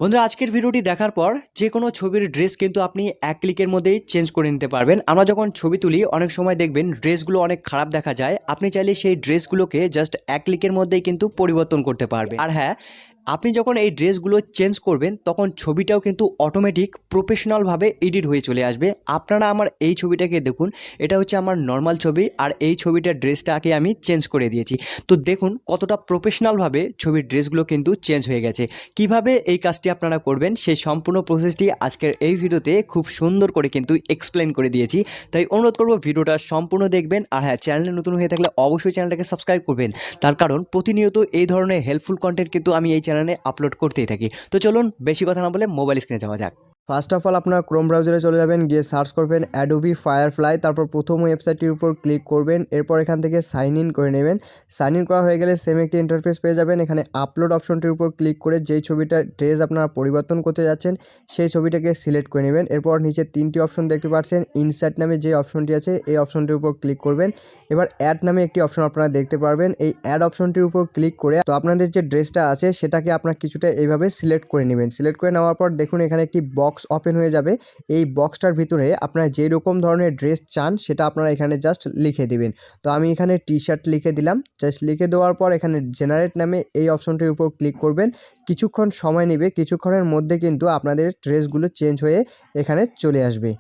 বন্ধুরা, আজকের ভিডিওটি দেখার পর যে কোনো ছবির ড্রেস কিন্তু আপনি এক ক্লিকের মধ্যেই চেঞ্জ করে নিতে পারবেন। আমরা যখন ছবি তুলি অনেক সময় দেখবেন ড্রেসগুলো অনেক খারাপ দেখা যায়। আপনি চাইলে সেই ড্রেসগুলোকে জাস্ট এক ক্লিকের মধ্যেই কিন্তু পরিবর্তন করতে পারবেন। আর হ্যাঁ, আপনি যখন এই ড্রেসগুলো চেঞ্জ করবেন তখন ছবিটাও কিন্তু অটোমেটিক প্রফেশনালভাবে এডিট হয়ে চলে আসবে। আপনারা আমার এই ছবিটাকে দেখুন, এটা হচ্ছে আমার নর্মাল ছবি আর এই ছবিটার ড্রেসটাকে আমি চেঞ্জ করে দিয়েছি। তো দেখুন কতটা প্রফেশনালভাবে ছবির ড্রেসগুলো কিন্তু চেঞ্জ হয়ে গেছে। কিভাবে এই কাজটি আপনারা করবেন সেই সম্পূর্ণ প্রসেসটি আজকের এই ভিডিওতে খুব সুন্দর করে কিন্তু এক্সপ্লেন করে দিয়েছি। তাই অনুরোধ করব ভিডিওটা সম্পূর্ণ দেখবেন। আর হ্যাঁ, চ্যানেলে নতুন হয়ে থাকলে অবশ্যই চ্যানেলটাকে সাবস্ক্রাইব করবেন, তার কারণ প্রতিনিয়ত এই ধরনের হেল্পফুল কন্টেন্ট কিন্তু আমি এই চ্যানেলে আপলোড করতেই থাকি। তো চলুন বেশি কথা না বলে মোবাইল স্ক্রিনে যাওয়া যাক। ফার্স্ট অফ অল আপনারা ক্রোম ব্রাউজারে চলে যাবেন, গিয়ে সার্চ করবেন অ্যাডোবি ফায়ারফ্লাই, তারপর প্রথম ওয়েবসাইটটির উপর ক্লিক করবেন। এরপর এখান থেকে সাইন ইন করে নেবেন। সাইন ইন করা হয়ে গেলে সেম একটি ইন্টারফেস পেয়ে যাবেন। এখানে আপলোড অপশনটির উপর ক্লিক করে যেই ছবিটার ড্রেস আপনারা পরিবর্তন করতে যাচ্ছেন সেই ছবিটাকে সিলেক্ট করে নেবেন। এরপর নিচে তিনটি অপশন দেখতে পাচ্ছেন, ইনসার্ট নামে যে অপশনটি আছে এই অপশনটির উপর ক্লিক করবেন। এবার অ্যাড নামে একটি অপশন আপনারা দেখতে পারবেন, এই অ্যাড অপশনটির উপর ক্লিক করে তো আপনাদের যে ড্রেসটা আছে সেটাকে আপনারা কিছুটা এইভাবে সিলেক্ট করে নেবেন। সিলেক্ট করে নেওয়ার পর দেখুন এখানে একটি বক্স ওপেন হয়ে যাবে। এই বক্সটার ভিতরে আপনারা যেই রকম ধরনের ড্রেস চান সেটা আপনারা এখানে জাস্ট লিখে দিবেন। তো আমি এখানে টি শার্ট লিখে দিলাম। জাস্ট লিখে দেওয়ার পর এখানে জেনারেট নামে এই অপশনটির উপর ক্লিক করবেন। কিছুক্ষণ সময় নেবে, কিছুক্ষণের মধ্যে কিন্তু আপনাদের ড্রেসগুলো চেঞ্জ হয়ে এখানে চলে আসবে।